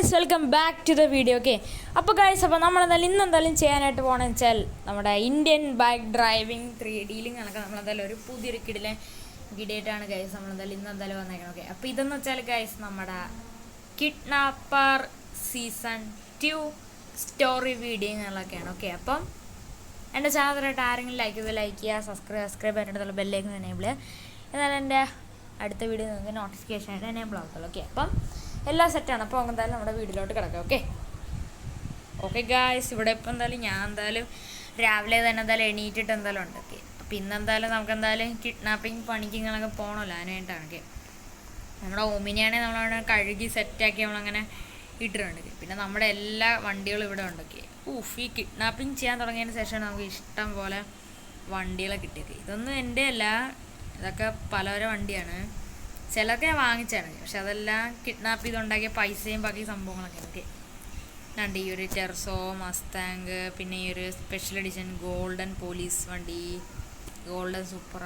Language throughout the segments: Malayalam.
Guys welcome back to the video. Okay, അപ്പോൾ ഗൈസ്, അപ്പോൾ നമ്മളെന്തായാലും ഇന്നെന്തായാലും ചെയ്യാനായിട്ട് പോകണമെന്ന് വെച്ചാൽ നമ്മുടെ ഇന്ത്യൻ ബൈക്ക് ഡ്രൈവിംഗ് 3D കണക്ക് നമ്മളെന്തായാലും ഒരു പുതിയൊരു ഗിഡായിട്ടാണ് ഗൈസ് നമ്മളെന്തായാലും ഇന്നെന്തായാലും വന്നേക്കണം. ഓക്കെ, അപ്പോൾ ഇതെന്ന് വെച്ചാൽ ഗൈസ് നമ്മുടെ കിഡ്നാപ്പർ സീസൺ 2 സ്റ്റോറി വീഡിയോകളൊക്കെയാണ്. ഓക്കെ, അപ്പം എൻ്റെ ചാനലായിട്ട് ആരെങ്കിലും ലൈക്ക് ചെയ്യുക, സബ്സ്ക്രൈബ് ചെയ്യാനായിട്ടുള്ള ബെല്ലേക്ക് എനേബിൾ ചെയ്യുക. എന്നാലും എൻ്റെ അടുത്ത വീഡിയോ നിങ്ങൾക്ക് നോട്ടിഫിക്കേഷൻ ആയിട്ട് എനേബിൾ ആകത്തുള്ളൂ. ഓക്കെ, അപ്പം എല്ലാം സെറ്റാണ്. അപ്പോൾ എന്തായാലും നമ്മുടെ വീട്ടിലോട്ട് കിടക്കാം. ഓക്കെ ഗായ്സ്, ഇവിടെ ഇപ്പോൾ എന്തായാലും ഞാൻ എന്തായാലും രാവിലെ തന്നെ എന്തായാലും എണീറ്റിട്ട് എന്തായാലും ഉണ്ട്. ഓക്കെ, അപ്പോൾ ഇന്നെന്തായാലും നമുക്ക് എന്തായാലും കിഡ്നാപ്പിങ് പണിക്കിങ്ങളൊക്കെ പോകണമല്ലോ, അതിനായിട്ടാണ്. ഓക്കെ, നമ്മുടെ ഓമിനിയാണെങ്കിൽ നമ്മളവിടെ കഴുകി സെറ്റാക്കി നമ്മളങ്ങനെ ഇട്ടിട്ടുണ്ട്. പിന്നെ നമ്മുടെ എല്ലാ വണ്ടികളും ഇവിടെ ഉണ്ട്. ഓക്കെ, ഈ കിഡ്നാപ്പിങ് ചെയ്യാൻ തുടങ്ങിയതിന് ശേഷമാണ് നമുക്ക് ഇഷ്ടം പോലെ വണ്ടികളെ കിട്ടിയത്. ഇതൊന്നും എൻ്റെ അല്ല, ഇതൊക്കെ പലവരെ വണ്ടിയാണ്. ചിലതൊക്കെ ഞാൻ വാങ്ങിച്ചാണ്, പക്ഷെ അതെല്ലാം കിഡ്നാപ്പ് ചെയ്തുണ്ടാക്കിയ പൈസയും ബാക്കി സംഭവങ്ങളൊക്കെ. ഓക്കെ, രണ്ട് ഈ ഒരു ടെർസോ മസ്താങ്, പിന്നെ ഈ ഒരു സ്പെഷ്യൽ എഡിഷൻ ഗോൾഡൻ പോലീസ് വണ്ടി, ഗോൾഡൻ സൂപ്പറ,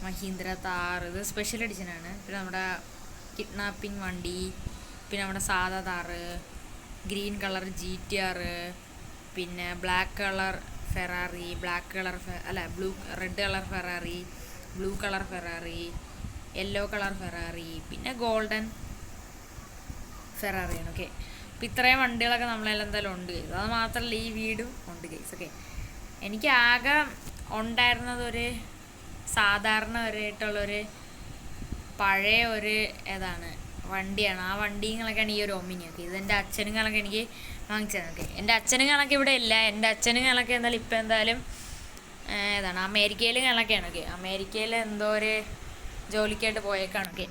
മഹീന്ദ്ര താർ, ഇത് സ്പെഷ്യൽ എഡിഷനാണ്. പിന്നെ നമ്മുടെ കിഡ്നാപ്പിംഗ് വണ്ടി, പിന്നെ നമ്മുടെ സാധാ താറ്, ഗ്രീൻ കളർ GTR, പിന്നെ black colour Ferrari, red colour Ferrari, blue colour Ferrari, yellow colour Ferrari, പിന്നെ ഗോൾഡൻ ഫെറാറിയാണ്. ഓക്കെ, അപ്പോൾ ഇത്രയും വണ്ടികളൊക്കെ നമ്മളെല്ലാം എന്തായാലും ഉണ്ട്. അത് മാത്രമല്ല ഈ വീടും ഉണ്ട് ഗൈസ്. ഓക്കെ, എനിക്ക് ആകെ ഉണ്ടായിരുന്നത് ഒരു സാധാരണ ഒരായിട്ടുള്ളൊരു പഴയ ഒരു വണ്ടിയാണ്. ആ വണ്ടികളൊക്കെയാണ് ഈ ഒരു ഒമിനി. ഓക്കെ, ഇതെൻ്റെ അച്ഛനുങ്ങളൊക്കെ എനിക്ക് വാങ്ങിച്ചതാണ്. ഓക്കെ, എൻ്റെ അച്ഛനുങ്ങളൊക്കെ ഇവിടെ ഇല്ല. എൻ്റെ അച്ഛനുങ്ങളൊക്കെ എന്തായാലും ഇപ്പം എന്തായാലും അമേരിക്കയിലുകളൊക്കെയാണ്. ഓക്കെ, അമേരിക്കയിൽ എന്തോ ഒരു ജോലിക്കായിട്ട് പോയേക്കാണ്. ഓക്കെ,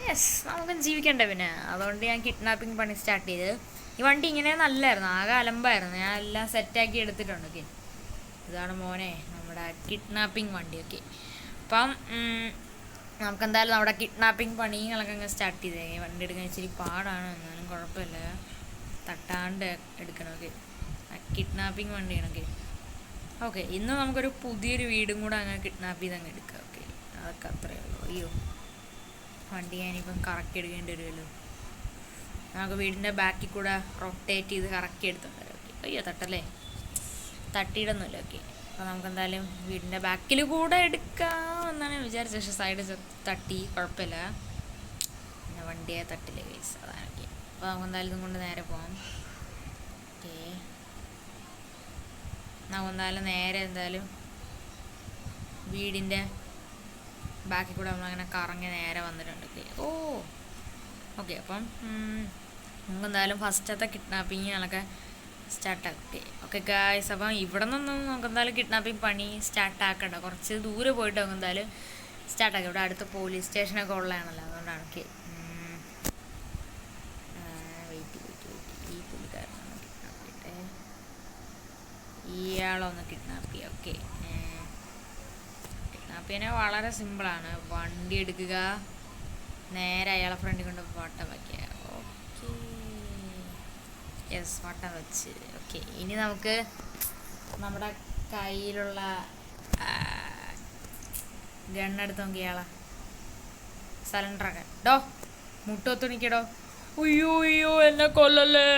യെസ്, നമുക്കും ജീവിക്കണ്ടേ പിന്നെ. അതുകൊണ്ട് ഞാൻ കിഡ്നാപ്പിംഗ് പണി സ്റ്റാർട്ട് ചെയ്ത്. ഈ വണ്ടി ഇങ്ങനെ നല്ലായിരുന്നു, ആകെ അലമ്പായിരുന്നു. ഞാൻ എല്ലാം സെറ്റാക്കി എടുത്തിട്ടുണ്ട്. ഓക്കെ, ഇതാണ് മോനെ നമ്മുടെ കിഡ്നാപ്പിംഗ് വണ്ടി. ഓക്കെ, അപ്പം നമുക്കെന്തായാലും നമ്മുടെ കിഡ്നാപ്പിംഗ് പണികളൊക്കെ അങ്ങ് സ്റ്റാർട്ട് ചെയ്തേ. വണ്ടി എടുക്കാൻ ഇച്ചിരി പാടാണ്, എന്നാലും കുഴപ്പമില്ല, തട്ടാണ്ട് എടുക്കണം. ഓക്കെ, കിഡ്നാപ്പിംഗ് വണ്ടിയാണ്. ഓക്കെ, ഇന്ന് നമുക്കൊരു പുതിയൊരു വീടും കൂടെ അങ്ങ് കിഡ്നാപ്പ് ചെയ്ത് അങ്ങ് എടുക്കാം. ഓക്കെ, അതൊക്കെ അത്രയേ ഉള്ളൂ. അയ്യോ, വണ്ടി ഞാനിപ്പം കറക്കി എടുക്കേണ്ടി വരുമല്ലോ. നമുക്ക് വീടിൻ്റെ ബാക്കിൽ കൂടെ റൊട്ടേറ്റ് ചെയ്ത് കറക്കി എടുത്തോണ്ട് വരാം. ഓക്കെ, അയ്യോ തട്ടല്ലേ, തട്ടിയിടൊന്നുമില്ല. ഓക്കെ, അപ്പോൾ നമുക്ക് എന്തായാലും വീടിൻ്റെ ബാക്കിൽ കൂടെ എടുക്കാം എന്നാണ് വിചാരിച്ചത്, പക്ഷേ സൈഡ് തട്ടി, കുഴപ്പമില്ല, പിന്നെ വണ്ടിയെ തട്ടില്ല കേസ്, അതാണ്. ഓക്കെ, അപ്പോൾ നമുക്ക് എന്തായാലും ഇതും കൊണ്ട് നേരെ പോകാം. ഓക്കെ, നമുക്ക് എന്തായാലും നേരെ വീടിൻ്റെ ബാക്കി കൂടെ നമ്മളങ്ങനെ കറങ്ങി നേരെ വന്നിട്ടുണ്ട്. ഓക്കെ, അപ്പം നമുക്കെന്തായാലും ഫസ്റ്റത്തെ കിഡ്നാപ്പിങ്ങുകളൊക്കെ സ്റ്റാർട്ടാക്കി. ഓക്കെ ഗായ്സ്, അപ്പം ഇവിടെ നിന്നൊന്നും നമുക്ക് എന്തായാലും കിഡ്നാപ്പിംഗ് പണി സ്റ്റാർട്ടാക്കണ്ട, കുറച്ച് ദൂരെ പോയിട്ട് നമുക്ക് എന്തായാലും സ്റ്റാർട്ടാക്കി. ഇവിടെ അടുത്ത് പോലീസ് സ്റ്റേഷനൊക്കെ ഉള്ളതാണല്ലോ, അതുകൊണ്ടാണ്. ഓക്കെ, വെയിറ്റ് ഈ പുള്ളിക്കാരനാണ് കിഡ്നാപ്പ് ചെയ്യട്ടെ, ഇയാളൊന്ന് കിഡ്നാപ്പ് ചെയ്യാം. ഓക്കെ, കിഡ്നാപ്പ് ചെയ്യാൻ വളരെ സിമ്പിളാണ്. വണ്ടി എടുക്കുക, നേരെ അയാളെ ഫ്രണ്ടിൽ കൊണ്ട് വട്ടം വയ്ക്കുക. ഓക്കെ, യെസ്, വട്ടം വെച്ച്. ഓക്കെ, ഇനി നമുക്ക് നമ്മുടെ കയ്യിലുള്ള ഗണ്ണെടുത്ത് നോക്കി ഇയാളെ സലണ്ടറൊക്കെ മുട്ടൊത്തുണിക്കടോ. അയ്യോ എന്നെ കൊല്ലല്ലേ,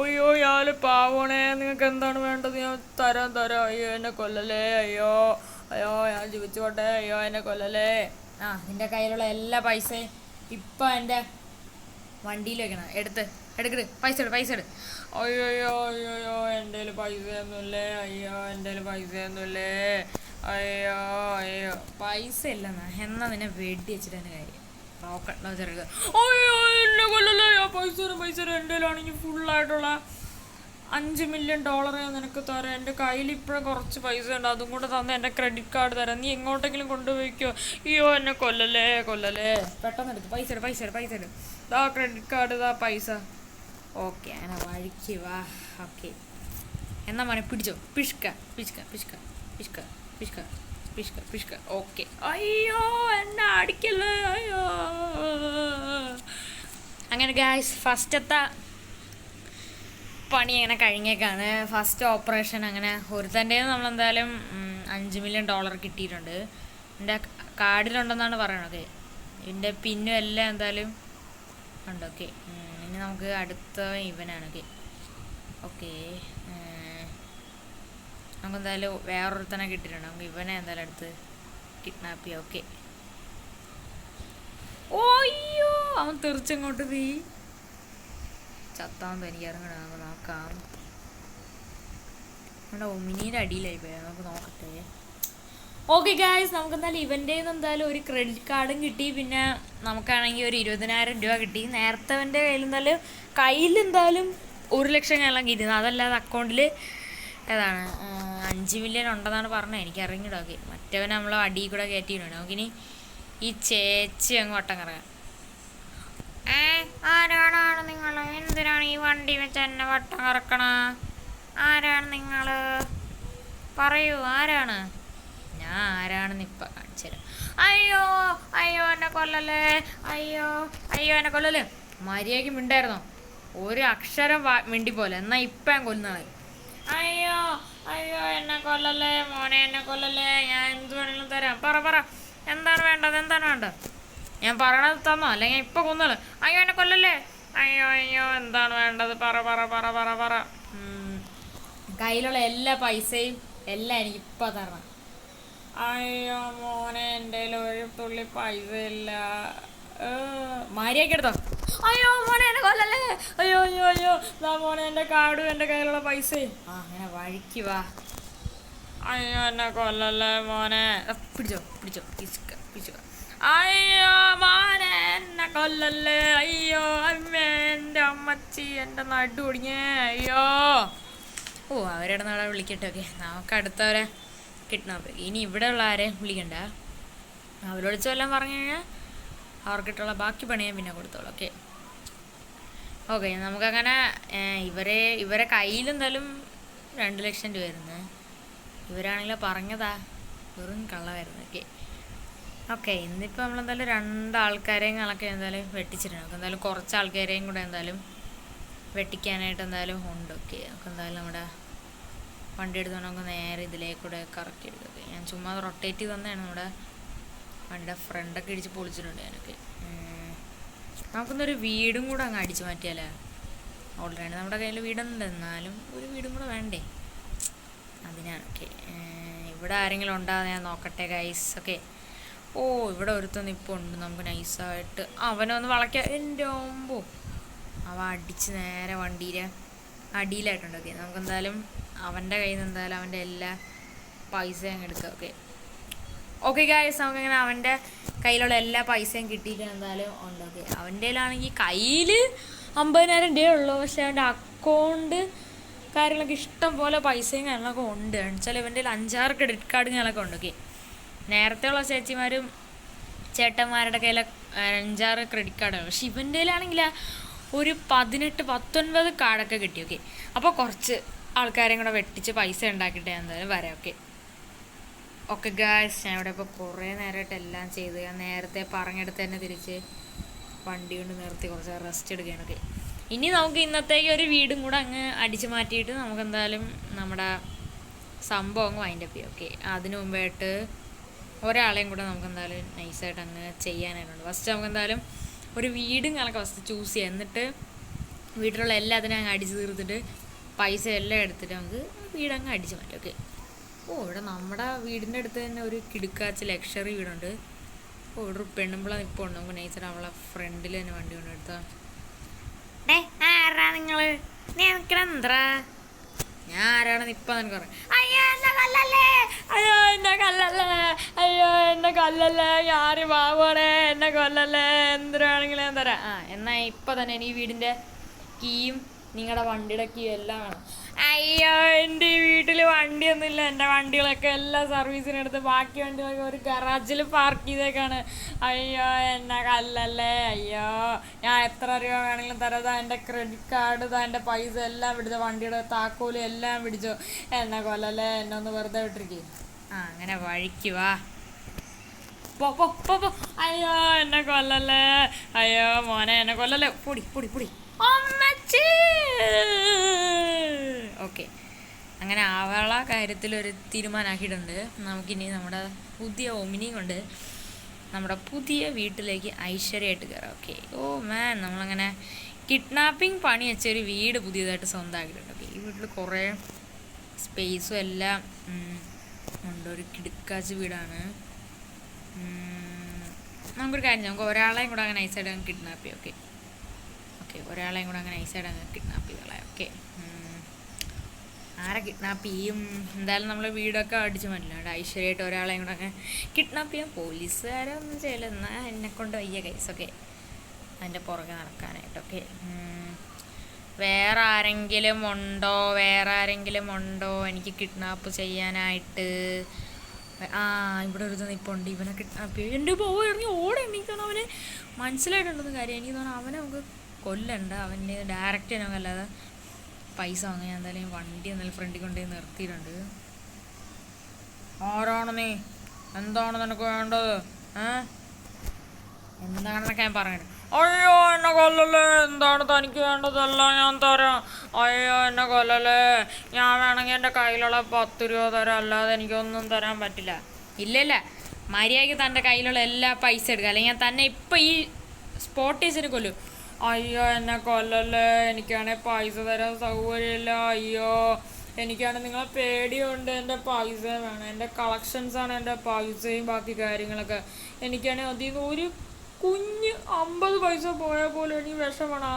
അയ്യോ ഇയാൾ പാവണേ, നിങ്ങൾക്ക് എന്താണ് വേണ്ടത്, ഞാൻ തരാം. അയ്യോ എന്നെ കൊല്ലല്ലേ, അയ്യോ ഞാൻ ജീവിച്ചോട്ടെ, അയ്യോ എന്നെ കൊല്ലല്ലേ. നിൻ്റെ കയ്യിലുള്ള എല്ലാ പൈസയും ഇപ്പം എൻ്റെ വണ്ടിയിൽ വെക്കണം, എടുക്കട്, പൈസ ഇട്. അയ്യോ എൻ്റെ പൈസയൊന്നുമില്ലേ, അയ്യോ പൈസ ഇല്ലെന്നാ, എന്നാ നിന്നെ വെടി വെച്ചിട്ട് തന്നെ കാര്യം. റോക്കറ്റ് ചെറുക്കുക. അയ്യോ എന്നെ കൊല്ലല്ലേ, പൈസ എൻ്റെ കയ്യിലാണെങ്കിൽ ഫുള്ളായിട്ടുള്ള $5 മില്യൺ ഞാൻ നിനക്ക് തരാം. എൻ്റെ കയ്യിൽ ഇപ്പോഴും കുറച്ച് പൈസ ഉണ്ട്, അതും കൂടെ തന്ന് എൻ്റെ ക്രെഡിറ്റ് കാർഡ് തരാം, നീ എങ്ങോട്ടെങ്കിലും കൊണ്ടുപോയിക്കോ. അയ്യോ എന്നെ കൊല്ലല്ലേ, പെട്ടെന്ന് എടുത്ത് പൈസ ഇട്. ദാ ക്രെഡിറ്റ് കാർഡ്, ദാ പൈസ. ഓക്കെ, അങ്ങനെ വഴിക്ക് വാ. ഓക്കെ, എന്നാ മോനെ പിടിച്ചോ, പിഷ്ക. ഓക്കെ, അയ്യോ എന്നെ അടിക്കല്ലേ, അയ്യോ. അങ്ങനെ ഗായ്സ്, ഫസ്റ്റത്തെ പണി അങ്ങനെ കഴിഞ്ഞേക്കാണ്. ഫസ്റ്റ് ഓപ്പറേഷൻ അങ്ങനെ ഒരുത്തൻ്റെ നമ്മളെന്തായാലും $5 മില്യൺ കിട്ടിയിട്ടുണ്ട്. എൻ്റെ കാർഡിലുണ്ടെന്നാണ് പറയണത്. ഇതിൻ്റെ പിന്നും എല്ലാം എന്തായാലും ഉണ്ട്. ഓക്കെ, ഇനി ഇനി നമുക്ക് അടുത്ത ഇവനാണ്. ഓക്കെ ഓക്കെ നമുക്ക് എന്തായാലും വേറൊരുത്തനെ കിട്ടിയിട്ടുണ്ട്. നമുക്ക് ഇവനെ എന്തായാലും അടുത്ത് കിഡ്നാപ്പ് ചെയ്യാം. ഓക്കെ ഓയ്യോ അവൻ തെറിച്ചങ്ങോട്ട് നീ ചത്താന്ന് എനിക്ക് ഇറങ്ങണ. നമുക്ക് നോക്കാം. നമ്മുടെ ഒമിനീൻ്റെ അടിയിലായി പോയാൽ നമുക്ക് നോക്കട്ടെ. ഓക്കെ ഗായ്സ്, നമുക്ക് എന്തായാലും ഇവൻ്റെ എന്തായാലും ഒരു ക്രെഡിറ്റ് കാർഡും കിട്ടി. പിന്നെ നമുക്കാണെങ്കിൽ ഒരു 20,000 രൂപ കിട്ടി. നേരത്തെ അവൻ്റെ കയ്യിൽ എന്തായാലും 1 ലക്ഷം എല്ലാം കിട്ടുന്നത്. അതല്ലാതെ അക്കൗണ്ടിൽ ഏതാണ് 5 മില്യൺ ഉണ്ടെന്നാണ് പറഞ്ഞത്. എനിക്ക് അറിഞ്ഞിടും. ഓക്കെ മറ്റവൻ നമ്മൾ അടിയിൽ കൂടെ കയറ്റിയിട്ടുണ്ട്. നമുക്കിനി ഈ ചേച്ചി അങ്ങ് വട്ടം കറങ്ങാം. ആരാണ് നിങ്ങൾ? എന്തിനാണ് ഈ വണ്ടി വെച്ച് എന്നെ വട്ടം കറക്കണ? ആരാണ് നിങ്ങൾ? പറയൂ ആരാണ്? ഞാൻ ആരാണെന്ന് ഇപ്പം കാണിച്ചു തരാം. അയ്യോ അയ്യോ എന്നെ കൊല്ലല്ലേ, അയ്യോ അയ്യോ എന്നെ കൊല്ലല്ലേ. മര്യാദയ്ക്ക് മിണ്ടായിരുന്നോ? ഒരു അക്ഷരം മിണ്ടി പോലെ. എന്നാൽ ഇപ്പം ഞാൻ കൊല്ലുന്നത്. അയ്യോ അയ്യോ എന്നെ കൊല്ലല്ലേ മോനെ, എന്നെ കൊല്ലല്ലേ. ഞാൻ എന്ത് വേണമെങ്കിലും തരാം. പറ എന്താണ് വേണ്ടത്? എന്താണ് വേണ്ടത്? ഞാൻ പറയണത് തന്നോ അല്ലെങ്കിൽ ഇപ്പം കൊന്നത്? അയ്യോ എന്നെ കൊല്ലല്ലേ. അയ്യോ അയ്യോ എന്താണ് വേണ്ടത്? പറ. കയ്യിലുള്ള എല്ലാ പൈസയും എല്ലാം എനിക്ക് ഇപ്പം തരണം. അയ്യോ മോനെ എൻ്റെ കയ്യിൽ ഒരു തുള്ളി പൈസ ഇല്ല. മര്യാദയ്ക്ക് എടുത്തോ. അയ്യോ മോനെ എന്നെ കൊല്ലല്ലേ. അയ്യോ അയ്യോ അയ്യോ മോനെ എൻ്റെ കാർഡും എൻ്റെ കയ്യിലുള്ള പൈസയും. അങ്ങനെ വഴിക്ക് വാ. അയ്യോ എന്നെ കൊല്ലല്ലേ മോനെ. പിടിച്ചോ പിടിച്ചോ. അയ്യോ മോനെ എന്നെ കൊല്ലല്ലേ. അയ്യോ അമ്മേ എൻ്റെ അമ്മച്ചി എൻ്റെ നടു ഒടിഞ്ഞേ. അയ്യോ അവരുടെ നാളെ വിളിക്കട്ടെ. ഓക്കെ നമുക്ക് അടുത്തവരെ കിഡ്നാപ്പ്. ഇനി ഇവിടെ ഉള്ള ആരെയും വിളിക്കണ്ട. അവരോട് വല്ലതും പറഞ്ഞു കഴിഞ്ഞാൽ അവർക്കിട്ടുള്ള ബാക്കി പണി ഞാൻ പിന്നെ കൊടുത്തോളൂ. ഓക്കെ നമുക്കങ്ങനെ ഇവരെ കയ്യിലെന്തായാലും 2 ലക്ഷം രൂപ വരുന്നത്. ഇവരാണെങ്കിലും പറഞ്ഞതാ വെറും കള്ളമായിരുന്നു. ഓക്കെ ഇന്നിപ്പോൾ നമ്മളെന്തായാലും 2 ആൾക്കാരെയും കണക്കെ എന്തായാലും വെട്ടിച്ചിട്ടുണ്ട്. നമുക്ക് എന്തായാലും കുറച്ച് ആൾക്കാരെയും കൂടെ എന്തായാലും വെട്ടിക്കാനായിട്ട് എന്തായാലും ഉണ്ട്. ഓക്കെ നമുക്ക് എന്തായാലും നമ്മുടെ വണ്ടി എടുത്തോണ്ട് നമുക്ക് നേരെ ഇതിലേക്കൂടെ കറക്കി എടുക്കുക. ഞാൻ ചുമ്മാ റൊട്ടേറ്റ് ചെയ്ത് തന്നെയാണ്. നമ്മുടെ വണ്ടിയുടെ ഫ്രണ്ടൊക്കെ ഇടിച്ച് പൊളിച്ചിട്ടുണ്ട് ഞാനൊക്കെ. നമുക്കൊന്നൊരു വീടും കൂടെ അങ്ങ് അടിച്ചു മാറ്റിയാലേ. ഓൾറെഡി നമ്മുടെ കയ്യിൽ വീടുണ്ട്, എന്നാലും ഒരു വീടും കൂടെ വേണ്ടേ, അതിനാണ്. ഇവിടെ ആരെങ്കിലും ഉണ്ടാകുന്ന ഞാൻ നോക്കട്ടെ ഗൈസ്. ഇവിടെ ഒരുത്തൊന്നും ഇപ്പോൾ ഉണ്ട്. നമുക്ക് നൈസായിട്ട് അവനൊന്ന് വളയ്ക്കാം. എൻ്റെ ഓമ്പോ അവൻ അടിച്ച് നേരെ വണ്ടിയിലെ അടിയിലായിട്ടുണ്ട്. നമുക്കെന്തായാലും അവൻ്റെ കയ്യിൽ നിന്ന് എന്തായാലും അവൻ്റെ എല്ലാ പൈസയും അങ്ങ് എടുക്കാം. ഓക്കെ ഗായ്സ്, നമുക്കങ്ങനെ അവൻ്റെ കയ്യിലുള്ള എല്ലാ പൈസയും കിട്ടിയിട്ട് എന്തായാലും ഉണ്ട്. അവൻ്റെ കയ്യിലാണെങ്കിൽ കയ്യിൽ 50,000 രൂപയേ ഉള്ളൂ. പക്ഷേ അവൻ്റെ അക്കൗണ്ട് കാര്യങ്ങളൊക്കെ ഇഷ്ടം പോലെ പൈസയും കാര്യങ്ങളൊക്കെ ഉണ്ട്. എന്നുവെച്ചാൽ ഇവൻ്റെ 5-6 ക്രെഡിറ്റ് കാർഡും കാര്യങ്ങളൊക്കെ ഉണ്ട്. നേരത്തെയുള്ള ചേച്ചിമാരും ചേട്ടന്മാരുടെ കയ്യിൽ 5-6 ക്രെഡിറ്റ് കാർഡാണ്. പക്ഷെ ഇവൻ്റെ കയ്യിലാണെങ്കിൽ ഒരു 18-19 കാർഡൊക്കെ കിട്ടി. അപ്പോൾ കുറച്ച് ആൾക്കാരെയും കൂടെ വെട്ടിച്ച് പൈസ ഉണ്ടാക്കിയിട്ട് എന്തായാലും വരാം. ഓക്കെ ഗായ്സ്, ഞാൻ ഇവിടെ ഇപ്പോൾ കുറേ നേരമായിട്ട് എല്ലാം ചെയ്ത് ഞാൻ നേരത്തെ പറഞ്ഞെടുത്ത് തന്നെ തിരിച്ച് വണ്ടി കൊണ്ട് നിർത്തി കുറച്ച് റെസ്റ്റ് എടുക്കുകയാണ്. ഇനി നമുക്ക് ഇന്നത്തേക്ക് ഒരു വീടും കൂടെ അങ്ങ് അടിച്ചു മാറ്റിയിട്ട് നമുക്ക് എന്തായാലും നമ്മുടെ സംഭവം അങ്ങ് വൈൻഡപ്പ് ചെയ്യാം. അതിനു മുമ്പായിട്ട് ഒരാളെയും കൂടെ നമുക്ക് എന്തായാലും നൈസായിട്ട് അങ്ങ് ചെയ്യാനായിട്ടുണ്ട്. ഫസ്റ്റ് നമുക്ക് എന്തായാലും ഒരു വീടും കണക്ക് ഫസ്റ്റ് ചൂസ് ചെയ്യാം. എന്നിട്ട് വീട്ടിലുള്ള എല്ലാത്തിനും അങ്ങ് അടിച്ച് തീർത്തിട്ട് പൈസ എല്ലാം എടുത്തിട്ട് നമുക്ക് വീടങ്ങ് അടിച്ച് മാറ്റാം. ഇവിടെ നമ്മുടെ വീടിൻ്റെ അടുത്ത് തന്നെ ഒരു കിടുക്കാച്ച് ലക്ഷറി വീടുണ്ട്. ഇവിടെ ഒരു പെണ്ണുമ്പിള ഇപ്പോൾ ഉണ്ട്. നമുക്ക് നൈസായിട്ട് അവളെ ഫ്രണ്ടിൽ തന്നെ വണ്ടി കൊണ്ട് എടുത്താൽ. ആരാ നിങ്ങൾ? എന്താ ഞാൻ ആരാണെന്ന് ഇപ്പം നിനക്ക് പറയാം. അയ്യോ എന്നെ കല്ലല്ലേ, അയ്യോ എന്നെ കല്ലല്ലേ, ആര് ബാബോടെ എന്നെ കൊല്ലല്ലേ, എന്തിനാണെങ്കിലും ഞാൻ തരാം. എന്നാൽ ഇപ്പം തന്നെ എനിക്ക് വീടിൻ്റെ കീയും നിങ്ങളുടെ വണ്ടിയുടെ കീയും എല്ലാം വേണം. അയ്യോ എൻ്റെ ഈ വീട്ടിൽ വണ്ടിയൊന്നുമില്ല. എൻ്റെ വണ്ടികളൊക്കെ എല്ലാ സർവീസിനെടുത്ത് ബാക്കി വണ്ടികളൊക്കെ ഒരു ഗറാജിൽ പാർക്ക് ചെയ്തേക്കാണ്. അയ്യോ എന്നെ കല്ലല്ലേ. അയ്യോ ഞാൻ എത്ര രൂപ വേണമെങ്കിലും തരാം. എൻ്റെ ക്രെഡിറ്റ് കാർഡ് എൻ്റെ പൈസ എല്ലാം പിടിച്ചോ, വണ്ടിയുടെ താക്കോലും എല്ലാം പിടിച്ചോ. എന്നെ കൊല്ലല്ലേ, എന്നെ ഒന്ന് വെറുതെ വിട്ടിരിക്കേ. അങ്ങനെ വഴിക്ക് വാ. പോ. അയ്യോ എന്നെ കൊല്ലല്ലേ. അയ്യോ മോനെ എന്നെ കൊല്ലല്ലേ. പൊടി അമ്മച്ചി. ഓക്കെ അങ്ങനെ അവളെ കാര്യത്തിലൊരു തീരുമാനമാക്കിയിട്ടുണ്ട്. നമുക്കിനി നമ്മുടെ പുതിയ ഒമിനിയും കൊണ്ട് നമ്മുടെ പുതിയ വീട്ടിലേക്ക് ഐശ്വര്യമായിട്ട് കയറാം. ഓ മാൻ, നമ്മളങ്ങനെ കിഡ്നാപ്പിംഗ് പണി വെച്ചൊരു വീട് പുതിയതായിട്ട് സ്വന്തമാക്കിയിട്ടുണ്ട്. ഓക്കെ, ഈ വീട്ടിൽ കുറേ സ്പേസും എല്ലാം ഉണ്ട്. ഒരു കിടുക്കാച്ച് വീടാണ്. നമുക്കൊരു കാര്യം ചെയ്യാം, നമുക്ക് ഒരാളെയും കൂടെ അങ്ങനെ നൈസായിട്ട് അങ്ങ് കിഡ്നാപ്പ് ചെയ്യാം. ഓക്കെ ഓക്കെ, ഒരാളെയും കൂടെ അങ്ങനെ നൈസായിട്ട് അങ്ങ് കിഡ്നാപ്പ് ചെയ്തോളാം. ഓക്കെ, ആരെ കിഡ്നാപ്പ് ചെയ്യും? എന്തായാലും നമ്മൾ വീടൊക്കെ അടിച്ച് മാറ്റില്ല. ഐശ്വര്യമായിട്ട് ഒരാളെയും കൂടെ അങ്ങനെ കിഡ്നാപ്പ് ചെയ്യാം. പോലീസുകാരൊന്നും ചെയ്യില്ല, എന്നാൽ എന്നെക്കൊണ്ട് വയ്യ കേസൊക്കെ അതിൻ്റെ പുറകെ നടക്കാനായിട്ടൊക്കെ. വേറെ ആരെങ്കിലും ഉണ്ടോ എനിക്ക് കിഡ്നാപ്പ് ചെയ്യാനായിട്ട്? ഇവിടെ ഒരു നിൽപ്പുണ്ട്, ഇവനെ കിഡ്നാപ്പ് ചെയ്യും. എൻ്റെ ഇറങ്ങി ഓടെണ്ണിക്കണം. അവന് മനസ്സിലായിട്ടുണ്ടെന്ന് കാര്യം. എനിക്ക് തോന്നുന്നു അവനെ നമുക്ക് കൊല്ലണ്ട, അവൻ്റെ ഡയറക്റ്റ് നമുക്കല്ലാതെ പൈസ വാങ്ങാൻ. ഞാൻ എന്തായാലും വണ്ടി എന്നാലും ഫ്രണ്ടിൽ കൊണ്ടുപോയി നിർത്തിയിട്ടുണ്ട്. ആരാണ് നീ? എന്താണ് നിനക്ക് വേണ്ടത്? എന്താണെന്നൊക്കെ ഞാൻ പറഞ്ഞു. അയ്യോ എന്നെ കൊല്ലല്ലേ, എന്താണ് തനിക്ക് വേണ്ടതെല്ലാം ഞാൻ തരാം. അയ്യോ എന്നെ കൊല്ലല്ലേ, ഞാൻ വേണമെങ്കിൽ എൻ്റെ കയ്യിലുള്ള 10 രൂപ തരാം, അല്ലാതെ എനിക്കൊന്നും തരാൻ പറ്റില്ല. ഇല്ല, മര്യാദയ്ക്ക് തൻ്റെ കയ്യിലുള്ള എല്ലാ പൈസ എടുക്കുക, അല്ലെങ്കിൽ ഞാൻ തന്നെ ഇപ്പം ഈ സ്പോട്ടേഴ്സിന് കൊല്ലും. അയ്യോ എന്നെ കൊല്ലല്ലേ, എനിക്കാണെങ്കിൽ പൈസ തരാൻ സൗകര്യമില്ല. അയ്യോ എനിക്കാണെങ്കിൽ നിങ്ങളെ പേടിയുണ്ട്. എൻ്റെ പൈസ വേണം, എൻ്റെ കളക്ഷൻസാണ് എൻ്റെ പൈസയും ബാക്കി കാര്യങ്ങളൊക്കെ. എനിക്കാണെങ്കിൽ അതിൽ നിന്ന് ഒരു കുഞ്ഞ് 50 പൈസ പോയാൽ പോലും എനിക്ക് വിഷമാണ്.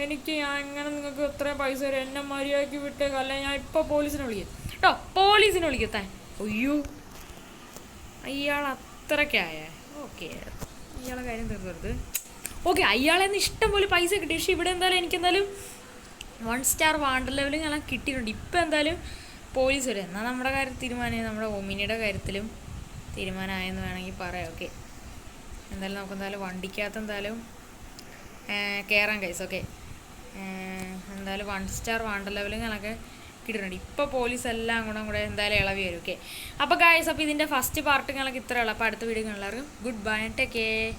എനിക്ക് ഞാൻ എങ്ങനെ നിങ്ങൾക്ക് ഇത്രയും പൈസ തരും? എന്നെ മര്യാദയ്ക്ക് വിട്ടേക്ക്, അല്ല ഞാൻ ഇപ്പോൾ പോലീസിനെ വിളിക്കും കേട്ടോ. പോലീസിനെ വിളിക്കത്താൻ. അയ്യോ അയാൾ അത്രയ്ക്കായ. ഓക്കെ, ഇയാളെ കാര്യം തീർത്തരുത്. ഓക്കെ, അയാളെ നിന്ന് ഇഷ്ടം പോലെ പൈസ കിട്ടി. പക്ഷേ ഇവിടെ എന്തായാലും എനിക്കെന്തായാലും 1 സ്റ്റാർ വാണ്ടർ ലെവലും ഞാൻ കിട്ടിയിട്ടുണ്ട്. ഇപ്പം എന്തായാലും പോലീസ് വരും. എന്നാൽ നമ്മുടെ കാര്യം തീരുമാനമായി, നമ്മുടെ ഒമിനിയുടെ കാര്യത്തിലും തീരുമാനമായെന്ന് വേണമെങ്കിൽ പറയാം. ഓക്കെ, എന്തായാലും നമുക്ക് എന്തായാലും വണ്ടിക്കകത്ത് എന്തായാലും കയറാൻ കഴിച്ചു. ഓക്കെ, എന്തായാലും 1 സ്റ്റാർ വാണ്ടർ ലെവലും ഞങ്ങളൊക്കെ കിട്ടിയിട്ടുണ്ട്. ഇപ്പോൾ പോലീസ് എല്ലാം കൂടെ എന്തായാലും ഇളവി വരും. ഓക്കെ, അപ്പോൾ ഗൈസ്, അപ്പോൾ ഇതിൻ്റെ ഫസ്റ്റ് പാർട്ട് ഞങ്ങൾക്ക് ഇത്രയുള്ളൂ. അപ്പോൾ അടുത്ത വീഡിയോ എല്ലാവർക്കും ഗുഡ് ബൈ, ടേക്ക് കെയർ.